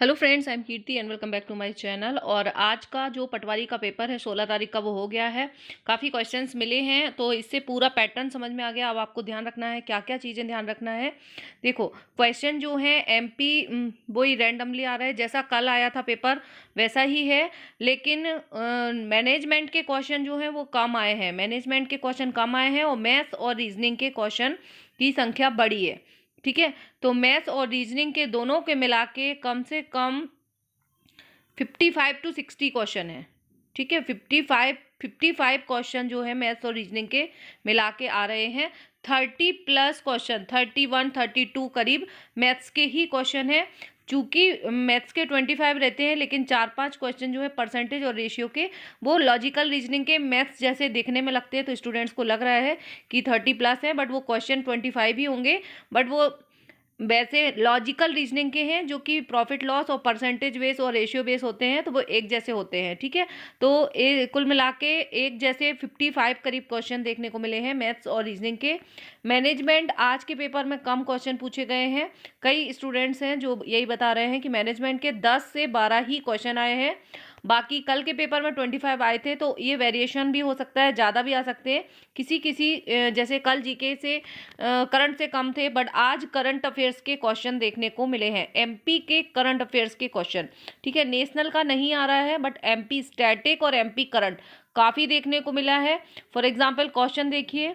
Hello friends, I am Kirti and welcome back to my channel. और आज का जो पटवारी का पेपर है 16 तारीख का वो हो गया है। काफ़ी क्वेश्चंस मिले हैं तो इससे पूरा पैटर्न समझ में आ गया। अब आपको ध्यान रखना है, क्या क्या चीज़ें ध्यान रखना है। देखो, क्वेश्चन जो है एमपी वही रैंडमली आ रहा है, जैसा कल आया था पेपर वैसा ही है। लेकिन मैनेजमेंट के क्वेश्चन जो हैं वो कम आए हैं, मैनेजमेंट के क्वेश्चन कम आए हैं और मैथ्स और रीजनिंग के क्वेश्चन की संख्या बड़ी है। ठीक है, तो मैथ्स और रीजनिंग के दोनों के मिला के कम से कम 55 to 60 क्वेश्चन है। ठीक है, 55 क्वेश्चन जो है मैथ्स और रीजनिंग के मिला के आ रहे हैं। 30 प्लस क्वेश्चन, 31 32 करीब मैथ्स के ही क्वेश्चन है। चूंकि मैथ्स के 25 रहते हैं, लेकिन 4-5 क्वेश्चन जो है परसेंटेज और रेशियो के वो लॉजिकल रीजनिंग के मैथ्स जैसे दिखने में लगते हैं, तो स्टूडेंट्स को लग रहा है कि 30 प्लस है, बट वो क्वेश्चन 25 ही होंगे। बट वो वैसे लॉजिकल रीजनिंग के हैं जो कि प्रॉफिट लॉस और परसेंटेज बेस और रेशियो बेस होते हैं, तो वो एक जैसे होते हैं। ठीक है, तो कुल मिला के एक जैसे 55 करीब क्वेश्चन देखने को मिले हैं मैथ्स और रीजनिंग के। मैनेजमेंट आज के पेपर में कम क्वेश्चन पूछे गए हैं। कई स्टूडेंट्स हैं जो यही बता रहे हैं कि मैनेजमेंट के 10 से 12 ही क्वेश्चन आए हैं। बाकी कल के पेपर में 25 आए थे, तो ये वेरिएशन भी हो सकता है, ज़्यादा भी आ सकते हैं। किसी किसी जैसे कल जीके से करंट से कम थे, बट आज करंट अफेयर्स के क्वेश्चन देखने को मिले हैं, एमपी के करंट अफेयर्स के क्वेश्चन। ठीक है, नेशनल का नहीं आ रहा है, बट एमपी स्टैटिक और एमपी करंट काफ़ी देखने को मिला है। फॉर एग्जाम्पल क्वेश्चन देखिए,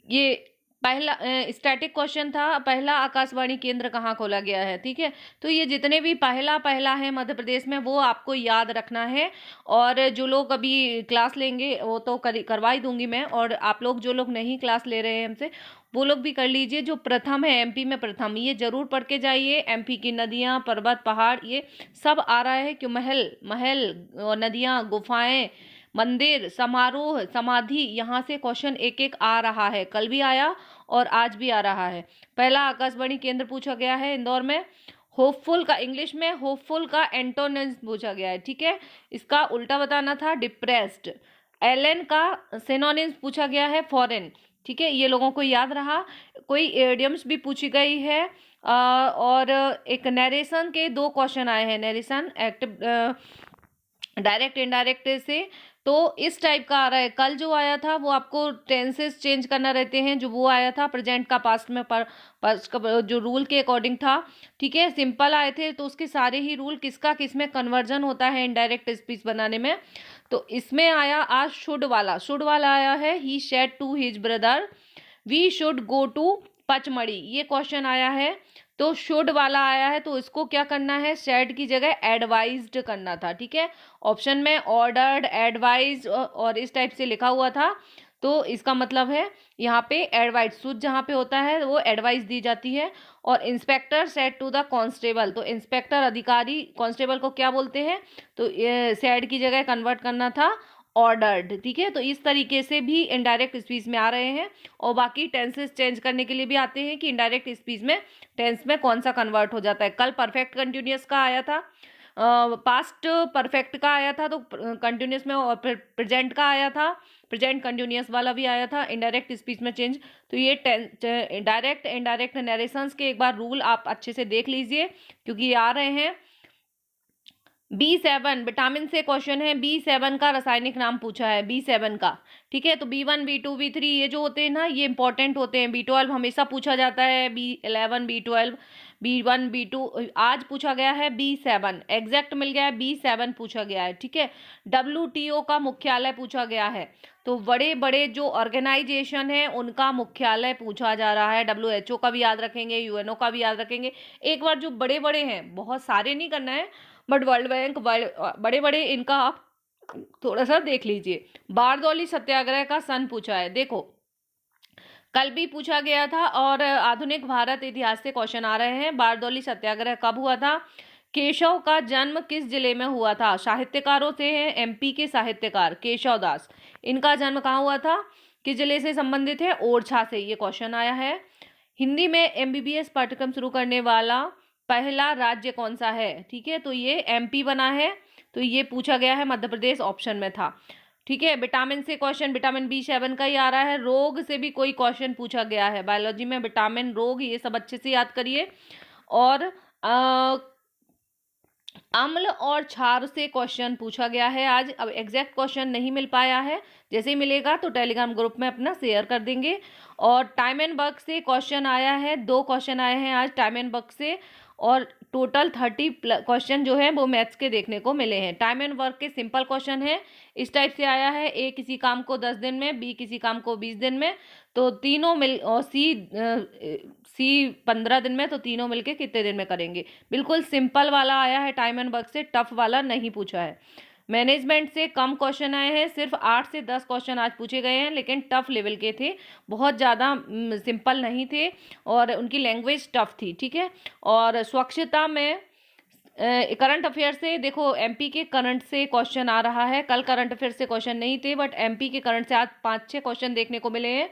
ये पहला स्टैटिक क्वेश्चन था, पहला आकाशवाणी केंद्र कहाँ खोला गया है। ठीक है, तो ये जितने भी पहला पहला है मध्य प्रदेश में वो आपको याद रखना है। और जो लोग अभी क्लास लेंगे वो तो करवा ही दूंगी मैं, और आप लोग जो लोग नहीं क्लास ले रहे हैं हमसे वो लोग भी कर लीजिए। जो प्रथम है एमपी में, प्रथम ये जरूर पढ़ के जाइए। एमपी की नदियाँ, पर्वत, पहाड़ ये सब आ रहा है, क्यों महल महल और नदियाँ, गुफाएं, मंदिर, समारोह, समाधि, यहाँ से क्वेश्चन एक एक आ रहा है। कल भी आया और आज भी आ रहा है। पहला आकाशवाणी केंद्र पूछा गया है इंदौर में। होपफुल का इंग्लिश में होपफुल का एंटोनिम्स पूछा गया है। ठीक है, इसका उल्टा बताना था डिप्रेस्ड। एलन का सिनोनिम्स पूछा गया है, फॉरेन। ठीक है, ये लोगों को याद रहा। कोई एडियम्स भी पूछी गई है। और एक नरेशन के 2 क्वेश्चन आए हैं, नरेशन एक्टिव डायरेक्ट इनडायरेक्ट से। तो इस टाइप का आ रहा है। कल जो आया था वो आपको टेंसेस चेंज करना रहते हैं, जो वो आया था प्रेजेंट का पास्ट में जो रूल के अकॉर्डिंग था। ठीक है, सिंपल आए थे, तो उसके सारे ही रूल किसका किस में कन्वर्जन होता है इनडायरेक्ट स्पीच बनाने में। तो इसमें आया आज शुड वाला आया है, he said to his brother we should go to Pachmarhi, ये क्वेश्चन आया है। तो शुड वाला आया है, तो इसको क्या करना है, सेड की जगह एडवाइज्ड करना था। ठीक है, ऑप्शन में ऑर्डर्ड, एडवाइज और इस टाइप से लिखा हुआ था। तो इसका मतलब है यहाँ पे एडवाइज, शुड जहाँ पे होता है वो एडवाइस दी जाती है। और inspector said to the constable, तो इंस्पेक्टर अधिकारी कांस्टेबल को क्या बोलते हैं, तो सेड की जगह कन्वर्ट करना था ऑर्डर्ड। ठीक है, तो इस तरीके से भी इनडायरेक्ट स्पीच में आ रहे हैं। और बाकी टेंसेस चेंज करने के लिए भी आते हैं कि इनडायरेक्ट स्पीच में टेंस में कौन सा कन्वर्ट हो जाता है। कल परफेक्ट कंटिन्यूअस का आया था, पास्ट परफेक्ट का आया था, तो कंटिन्यूअस में, और फिर प्रेजेंट का आया था, प्रेजेंट कंटिन्यूअस वाला भी आया था इनडायरेक्ट स्पीच में चेंज। तो ये डायरेक्ट इनडायरेक्ट नरेशंस के एक बार रूल आप अच्छे से देख लीजिए, क्योंकि ये आ रहे हैं। B7 विटामिन से क्वेश्चन है, B7 का रासायनिक नाम पूछा है, B7 का। ठीक है, तो B1 B2 B3 ये जो होते हैं ना, ये इंपॉर्टेंट होते हैं। B12 हमेशा पूछा जाता है, B11 B12 B1 B2। आज पूछा गया है B7, एग्जैक्ट मिल गया है, B7 पूछा गया है। ठीक है, WTO का मुख्यालय पूछा गया है। तो बड़े बड़े जो ऑर्गेनाइजेशन है उनका मुख्यालय पूछा जा रहा है। WHO का भी याद रखेंगे, UNO का भी याद रखेंगे। एक बार जो बड़े बड़े हैं, बहुत सारे नहीं करना है, बट वर्ल्ड बैंक बड़े बड़े इनका आप थोड़ा सा देख लीजिए। बारदौली सत्याग्रह का सन पूछा है। देखो, कल भी पूछा गया था और आधुनिक भारत इतिहास से क्वेश्चन आ रहे हैं। बारदौली सत्याग्रह कब हुआ था, केशव का जन्म किस जिले में हुआ था। साहित्यकारों से हैं, एमपी के साहित्यकार केशव दास, इनका जन्म कहाँ हुआ था, किस जिले से संबंधित है, ओरछा से, ये क्वेश्चन आया है। हिंदी में एमबीबीएस पाठ्यक्रम शुरू करने वाला पहला राज्य कौन सा है। ठीक है, तो ये एमपी बना है, तो ये पूछा गया है, मध्य प्रदेश ऑप्शन में था। ठीक है, विटामिन से क्वेश्चन विटामिन B7 का ही आ रहा है। रोग से भी कोई क्वेश्चन पूछा गया है, बायोलॉजी में विटामिन, रोग, ये सब अच्छे से याद करिए। और अम्ल और क्षार से क्वेश्चन पूछा गया है आज। अब एग्जैक्ट क्वेश्चन नहीं मिल पाया है, जैसे ही मिलेगा तो टेलीग्राम ग्रुप में अपना शेयर कर देंगे। और टाइम एंड वर्क से क्वेश्चन आया है, 2 क्वेश्चन आए हैं आज टाइम एंड वर्क से, और टोटल 30 क्वेश्चन जो है वो मैथ्स के देखने को मिले हैं। टाइम एंड वर्क के सिंपल क्वेश्चन है, इस टाइप से आया है, ए किसी काम को 10 दिन में, बी किसी काम को 20 दिन में, तो तीनों मिल, और सी 15 दिन में, तो तीनों मिलके कितने दिन में करेंगे। बिल्कुल सिंपल वाला आया है टाइम एंड वर्क से, टफ वाला नहीं पूछा है। मैनेजमेंट से कम क्वेश्चन आए हैं, सिर्फ 8 से 10 क्वेश्चन आज पूछे गए हैं, लेकिन टफ लेवल के थे, बहुत ज़्यादा सिंपल नहीं थे, और उनकी लैंग्वेज टफ थी, ठीक है। और स्वच्छता में करंट अफेयर से देखो, एमपी के करंट से क्वेश्चन आ रहा है, कल करंट अफेयर से क्वेश्चन नहीं थे, बट एमपी के करंट से आज 5-6 क्वेश्चन देखने को मिले हैं।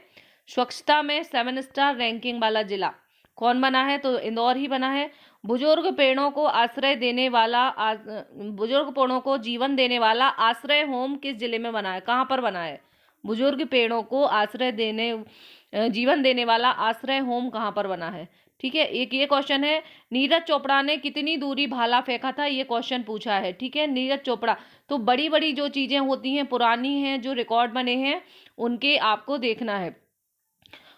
स्वच्छता में 7 स्टार रैंकिंग वाला जिला कौन बना है, तो इंदौर ही बना है। बुजुर्ग पेड़ों को आश्रय देने वाला बुजुर्ग पेड़ों को जीवन देने वाला आश्रय होम किस जिले में बना है, कहाँ पर बना है। बुजुर्ग पेड़ों को आश्रय देने जीवन देने वाला आश्रय होम कहाँ पर बना है, ठीक है। एक ये क्वेश्चन है, नीरज चोपड़ा ने कितनी दूरी भाला फेंका था, ये क्वेश्चन पूछा है, ठीक है। नीरज चोपड़ा, तो बड़ी बड़ी जो चीजें होती हैं, पुरानी हैं, जो रिकॉर्ड बने हैं, उनके आपको देखना है,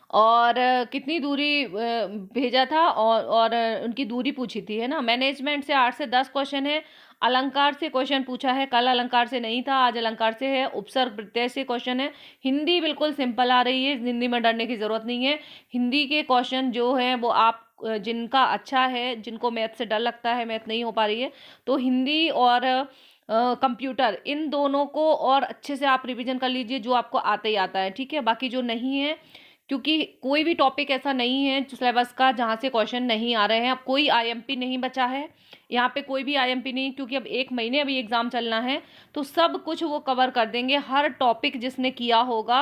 और कितनी दूरी भेजा था, और उनकी दूरी पूछी थी, है ना। मैनेजमेंट से 8 से 10 क्वेश्चन है। अलंकार से क्वेश्चन पूछा है, कल अलंकार से नहीं था, आज अलंकार से है। उपसर्ग प्रत्यय से क्वेश्चन है। हिंदी बिल्कुल सिंपल आ रही है, हिंदी में डरने की जरूरत नहीं है। हिंदी के क्वेश्चन जो हैं वो आप जिनका अच्छा है, जिनको मैथ से डर लगता है, मैथ नहीं हो पा रही है, तो हिंदी और कंप्यूटर, इन दोनों को और अच्छे से आप रिवीजन कर लीजिए, जो आपको आता ही आता है, ठीक है। बाकी जो नहीं है, क्योंकि कोई भी टॉपिक ऐसा नहीं है सिलेबस का जहाँ से क्वेश्चन नहीं आ रहे हैं। अब कोई आईएमपी नहीं बचा है यहाँ पे, कोई भी आईएमपी नहीं, क्योंकि अब 1 महीने अभी एग्जाम चलना है, तो सब कुछ वो कवर कर देंगे। हर टॉपिक जिसने किया होगा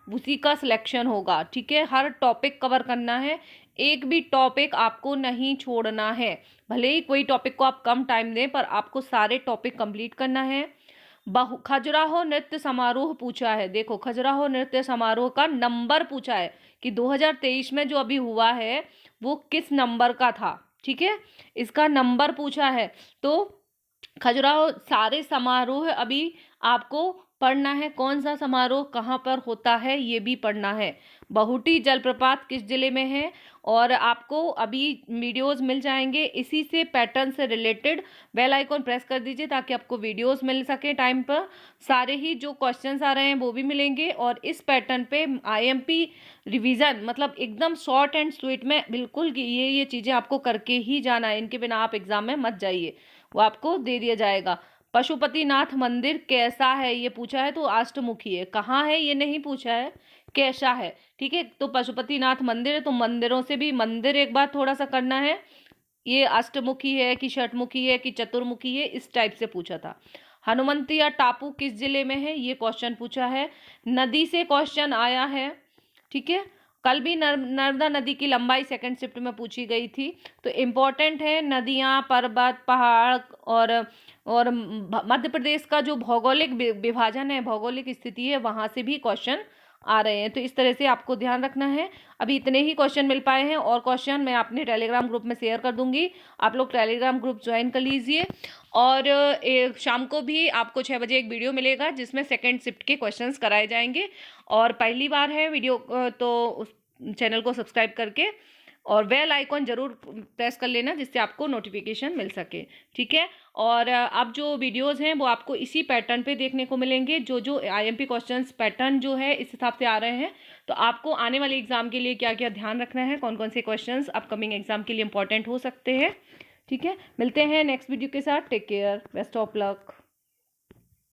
उसी का सिलेक्शन होगा, ठीक है। हर टॉपिक कवर करना है, एक भी टॉपिक आपको नहीं छोड़ना है। भले ही कोई टॉपिक को आप कम टाइम दें, पर आपको सारे टॉपिक कंप्लीट करना है। खजुराहो नृत्य समारोह पूछा है, देखो खजुराहो नृत्य समारोह का नंबर पूछा है कि 2023 में जो अभी हुआ है वो किस नंबर का था, ठीक है, इसका नंबर पूछा है। तो खजुराहो सारे समारोह अभी आपको पढ़ना है, कौन सा समारोह कहाँ पर होता है ये भी पढ़ना है। बहुटी जलप्रपात किस जिले में है, और आपको अभी वीडियोस मिल जाएंगे इसी से, पैटर्न से रिलेटेड। बेल आइकॉन प्रेस कर दीजिए ताकि आपको वीडियोस मिल सके टाइम पर। सारे ही जो क्वेश्चंस आ रहे हैं वो भी मिलेंगे, और इस पैटर्न पे आईएमपी रिवीजन, मतलब एकदम शॉर्ट एंड स्वीट में, बिल्कुल कि ये चीज़ें आपको करके ही जाना है, इनके बिना आप एग्जाम में मत जाइए, वो आपको दे दिया जाएगा। पशुपतिनाथ मंदिर कैसा है ये पूछा है, तो अष्टमुखी है। कहाँ है ये नहीं पूछा है, कैसा है, ठीक है। तो पशुपतिनाथ मंदिर है, तो मंदिरों से भी मंदिर एक बार थोड़ा सा करना है, ये अष्टमुखी है कि षटमुखी है कि चतुर्मुखी है, इस टाइप से पूछा था। हनुमंतिया टापू किस जिले में है, ये क्वेश्चन पूछा है। नदी से क्वेश्चन आया है, ठीक है। कल भी नर्मदा नदी की लंबाई सेकंड शिफ्ट में पूछी गई थी, तो इम्पोर्टेंट है। नदियाँ, पर्वत, पहाड़ और मध्य प्रदेश का जो भौगोलिक विभाजन है, भौगोलिक स्थिति है, वहाँ से भी क्वेश्चन आ रहे हैं, तो इस तरह से आपको ध्यान रखना है। अभी इतने ही क्वेश्चन मिल पाए हैं, और क्वेश्चन मैं अपने टेलीग्राम ग्रुप में शेयर कर दूंगी, आप लोग टेलीग्राम ग्रुप ज्वाइन कर लीजिए। और शाम को भी आपको 6 बजे एक वीडियो मिलेगा जिसमें सेकंड शिफ्ट के क्वेश्चंस कराए जाएंगे। और पहली बार है वीडियो तो उस चैनल को सब्सक्राइब करके और बेल आइकॉन जरूर प्रेस कर लेना, जिससे आपको नोटिफिकेशन मिल सके, ठीक है। और अब जो वीडियोस हैं वो आपको इसी पैटर्न पे देखने को मिलेंगे, जो आईएमपी क्वेश्चंस पैटर्न जो है इस हिसाब से आ रहे हैं। तो आपको आने वाले एग्जाम के लिए क्या क्या ध्यान रखना है, कौन कौन से क्वेश्चंस अपकमिंग एग्जाम के लिए इंपॉर्टेंट हो सकते हैं, ठीक है। मिलते हैं नेक्स्ट वीडियो के साथ, take care, best of luck.